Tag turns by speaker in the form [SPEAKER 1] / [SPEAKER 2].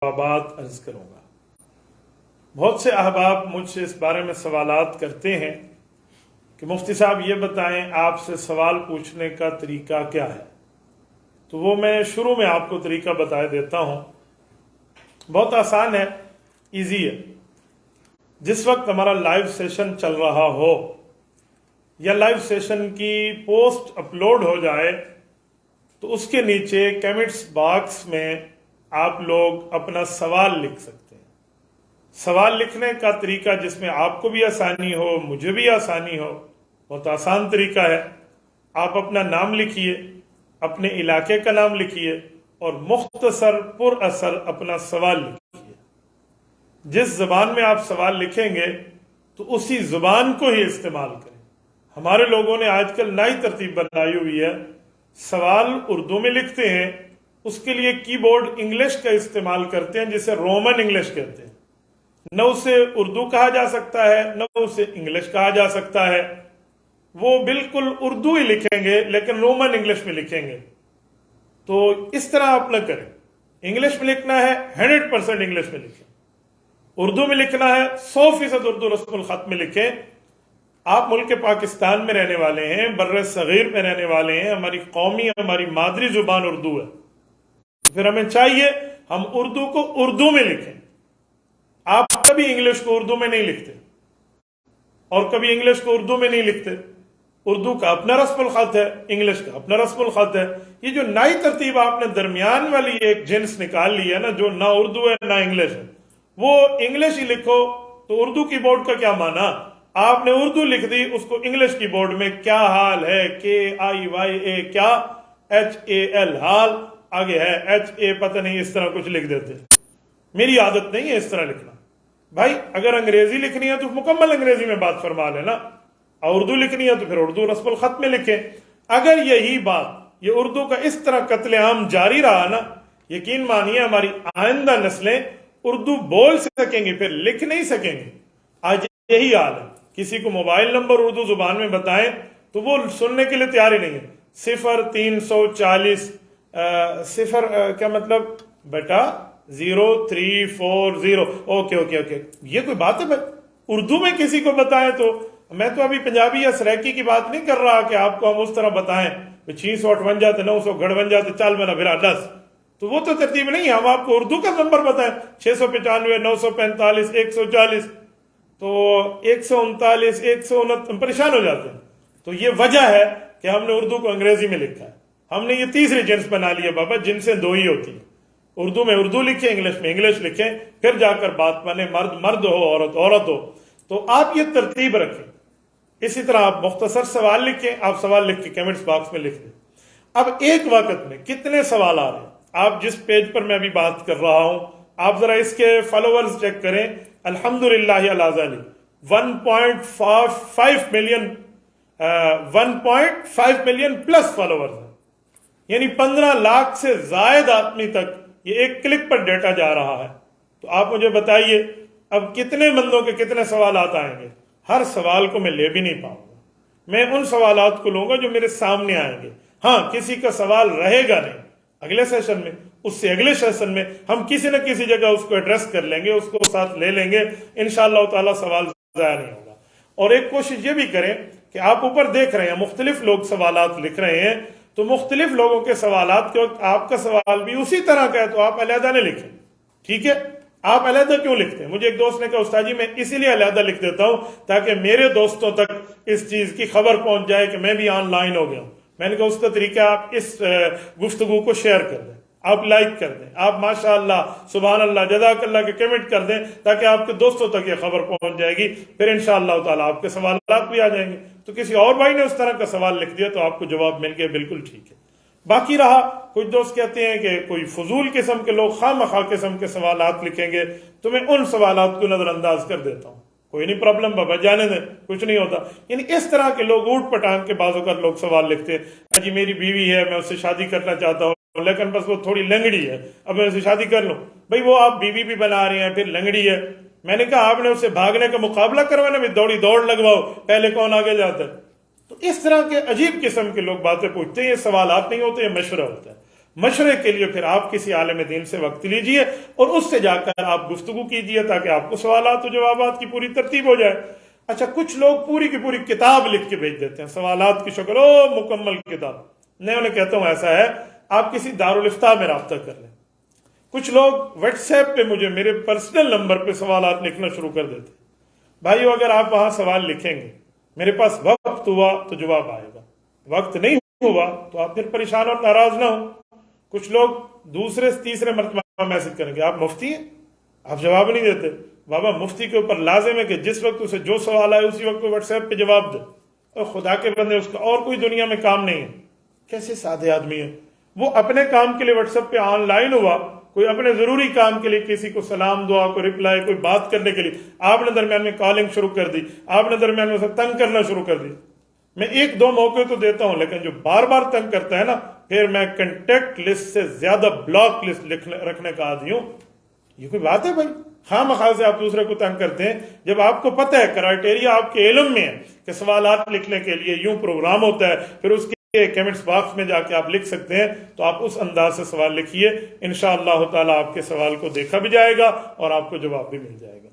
[SPEAKER 1] جوابات عرض کروں گا۔ بہت سے احباب مجھ سے اس بارے میں سوالات کرتے ہیں کہ مفتی صاحب یہ بتائیں آپ سے سوال پوچھنے کا طریقہ کیا ہے؟ تو وہ میں شروع میں آپ کو طریقہ بتا دیتا ہوں۔ بہت آسان ہے، ایزی ہے۔ جس وقت ہمارا لائیو سیشن چل رہا ہو یا لائیو سیشن کی پوسٹ اپلوڈ ہو جائے تو اس کے نیچے کمنٹس باکس میں آپ لوگ اپنا سوال لکھ سکتے ہیں۔ سوال لکھنے کا طریقہ جس میں آپ کو بھی آسانی ہو، مجھے بھی آسانی ہو، بہت آسان طریقہ ہے۔ آپ اپنا نام لکھیے، اپنے علاقے کا نام لکھیے اور مختصر پر اثر اپنا سوال لکھیے۔ جس زبان میں آپ سوال لکھیں گے تو اسی زبان کو ہی استعمال کریں۔ ہمارے لوگوں نے آج کل نئی ترتیب بنائی ہوئی ہے، سوال اردو میں لکھتے ہیں، اس کے لیے کی بورڈ انگلش کا استعمال کرتے ہیں جسے رومن انگلش کہتے ہیں۔ نہ اسے اردو کہا جا سکتا ہے نہ اسے انگلش کہا جا سکتا ہے۔ وہ بالکل اردو ہی لکھیں گے لیکن رومن انگلش میں لکھیں گے۔ تو اس طرح آپ نہ کریں۔ انگلش میں لکھنا ہے 100% انگلش میں لکھیں، اردو میں لکھنا ہے 100% اردو رسم الخط میں لکھیں۔ آپ ملک پاکستان میں رہنے والے ہیں، بر صغیر میں رہنے والے ہیں، ہماری قومی ہماری مادری زبان اردو ہے، پھر ہمیں چاہیے ہم اردو کو اردو میں لکھیں۔ آپ کبھی انگلش کو اردو میں نہیں لکھتے اور کبھی انگلش کو اردو میں نہیں لکھتے۔ اردو کا اپنا رسم الخط ہے، انگلش کا اپنا رسم الخط ہے۔ یہ جو نئی ترتیب آپ نے درمیان والی ایک جنس نکال لی ہے نا، جو نہ اردو ہے نہ انگلش ہے، وہ انگلش ہی لکھو تو اردو کی بورڈ کا کیا معنی؟ آپ نے اردو لکھ دی، اس کو انگلش کی بورڈ میں کیا حال ہے، KIYA کیا، HAL حال، آگے ہے HA پتہ نہیں، اس طرح کچھ لکھ دیتے۔ میری عادت نہیں ہے اس طرح لکھنا۔ بھائی اگر انگریزی لکھنی ہے تو مکمل انگریزی میں بات فرما لینا، اور اردو لکھنی ہے تو پھر اردو رسم الخط میں لکھیں۔ اگر یہی بات یہ اردو کا اس طرح قتل عام جاری رہا نا، یقین مانیے ہماری آئندہ نسلیں اردو بول سکیں گی، پھر لکھ نہیں سکیں گے۔ آج یہی حال ہے، کسی کو موبائل نمبر اردو زبان میں بتائیں تو وہ سننے کے لیے تیار ہی نہیں ہے۔ 0340 صفر کیا مطلب بیٹا 0340، اوکے یہ کوئی بات ہے بھائی؟ اردو میں کسی کو بتائیں تو میں تو ابھی پنجابی یا سریکی کی بات نہیں کر رہا کہ آپ کو ہم اس طرح بتائیں 658 958 چال میں نہ پھر 10، تو وہ تو ترتیب نہیں ہے۔ ہم آپ کو اردو کا نمبر بتائیں 695 945 140، تو 139 129 پریشان ہو جاتے ہیں۔ تو یہ وجہ ہے کہ ہم نے اردو کو انگریزی میں لکھا ہے۔ ہم نے یہ تیسری جنس بنا لی ہے بابا، جنسیں دو ہی ہوتی ہیں، اردو میں اردو لکھیں، انگلش میں انگلش لکھیں، پھر جا کر بات بنے، مرد مرد ہو عورت عورت ہو۔ تو آپ یہ ترتیب رکھیں۔ اسی طرح آپ مختصر سوال لکھیں، آپ سوال لکھ کے کمنٹس باکس میں لکھ دیں۔ اب ایک وقت میں کتنے سوال آ رہے ہیں؟ آپ جس پیج پر میں ابھی بات کر رہا ہوں، آپ ذرا اس کے فالوورز چیک کریں۔ الحمدللہ علی ذالک 1.5 ملین پلس فالوورز ہیں، یعنی 15 لاکھ سے زائد آدمی تک یہ ایک کلک پر ڈیٹا جا رہا ہے۔ تو آپ مجھے بتائیے اب کتنے بندوں کے کتنے سوالات آئیں گے؟ ہر سوال کو میں لے بھی نہیں پاؤں گا، میں ان سوالات کو لوں گا جو میرے سامنے آئیں گے۔ ہاں کسی کا سوال رہے گا نہیں، اگلے سیشن میں، اس سے اگلے سیشن میں ہم کسی نہ کسی جگہ اس کو ایڈریس کر لیں گے، اس کو ساتھ لے لیں گے، انشاءاللہ تعالی سوال ضائع نہیں ہوگا۔ اور ایک کوشش یہ بھی کریں کہ آپ اوپر دیکھ رہے ہیں مختلف لوگ سوالات لکھ رہے ہیں، تو مختلف لوگوں کے سوالات کے وقت آپ کا سوال بھی اسی طرح کا ہے تو آپ علیحدہ نہ لکھیں، ٹھیک ہے؟ آپ علیحدہ کیوں لکھتے ہیں؟ مجھے ایک دوست نے کہا استاد جی میں اسی لیے علیحدہ لکھ دیتا ہوں تاکہ میرے دوستوں تک اس چیز کی خبر پہنچ جائے کہ میں بھی آن لائن ہو گیا ہوں۔ میں نے کہا اس کا طریقہ آپ اس گفتگو کو شیئر کر دیں، آپ لائک کر دیں، آپ ماشاءاللہ سبحان اللہ جزاک اللہ کے کمنٹ کر دیں تاکہ آپ کے دوستوں تک یہ خبر پہنچ جائے گی، پھر انشاءاللہ تعالیٰ آپ کے سوالات بھی آ جائیں گے۔ تو کسی اور بھائی نے اس طرح کا سوال لکھ دیا تو آپ کو جواب مل گیا، بالکل ٹھیک ہے۔ باقی رہا کچھ دوست کہتے ہیں کہ کوئی فضول قسم کے لوگ خواہ مخواہ قسم کے سوالات لکھیں گے تو میں ان سوالات کو نظر انداز کر دیتا ہوں، کوئی نہیں پرابلم بابا جانے دیں، کچھ نہیں ہوتا۔ یعنی اس طرح کے لوگ اوٹ پٹانگ کے بعض اوقات لوگ سوال لکھتے ہیں، جی میری بیوی ہے میں اس سے شادی کرنا چاہتا ہوں لیکن بس وہ تھوڑی لنگڑی ہے، اب میں اسے شادی کر لوں۔ بھائی وہ آپ بیوی بھی بنا رہے ہیں پھر لنگڑی ہے، میں نے کہا آپ نے اسے بھاگنے کا مقابلہ کروانا، بھی دوڑی دوڑ لگواؤ، پہلے کون آگے جاتا ہے۔ تو اس طرح کے عجیب قسم کے لوگ باتیں پوچھتے ہیں، یہ سوالات نہیں ہوتے، یہ مشورہ ہوتا ہے۔ مشورے کے لیے پھر آپ کسی عالم دین سے وقت لیجئے اور اس سے جا کر آپ گفتگو کیجئے تاکہ آپ کو سوالات و جوابات کی پوری ترتیب ہو جائے۔ اچھا، کچھ لوگ پوری کی پوری کتاب لکھ کے بھیج دیتے ہیں سوالات کی شکل، مکمل کتاب۔ میں انہیں کہتا ہوں ایسا ہے آپ کسی دارالفتاء میں رابطہ کر لیں۔ کچھ لوگ واٹس ایپ پہ مجھے میرے پرسنل نمبر پہ سوالات لکھنا شروع کر دیتے ہیں۔ بھائیو، اگر آپ وہاں سوال لکھیں گے، میرے پاس وقت ہوا تو جواب آئے گا، وقت نہیں ہوا تو آپ پھر پریشان اور ناراض نہ ہوں۔ کچھ لوگ دوسرے تیسرے مرتبہ میسج کریں گے، آپ مفتی ہیں، آپ جواب نہیں دیتے۔ بابا، مفتی کے اوپر لازم ہے کہ جس وقت اسے جو سوال آئے اسی وقت واٹس ایپ پہ جواب دے، اور خدا کے بندے اس کا اور کوئی دنیا میں کام نہیں ہے۔ کیسے سادے آدمی ہیں وہ، اپنے کام کے لیے واٹس ایپ پہ آن لائن ہوا، کوئی اپنے ضروری کام کے لیے کسی کو سلام دعا کو رپلائی کوئی بات کرنے کے لیے، آپ نے درمیان میں کالنگ شروع کر دی، آپ نے درمیان میں اسے تنگ کرنا شروع کر دی۔ میں ایک دو موقع تو دیتا ہوں، لیکن جو بار بار تنگ کرتا ہے نا، پھر میں کنٹیکٹ لسٹ سے زیادہ بلاک لسٹ رکھنے کا عادی ہوں۔ یہ کوئی بات ہے بھائی؟ خواہ مخواہ سے آپ دوسرے کو تنگ کرتے ہیں، جب آپ کو پتہ ہے کرائٹیریا آپ کے علم میں ہے کہ سوالات لکھنے کے لیے یوں پروگرام ہوتا ہے، پھر اس کے کمنٹس باکس میں جا کے آپ لکھ سکتے ہیں، تو آپ اس انداز سے سوال لکھیے، انشاءاللہ تعالی آپ کے سوال کو دیکھا بھی جائے گا اور آپ کو جواب بھی مل جائے گا۔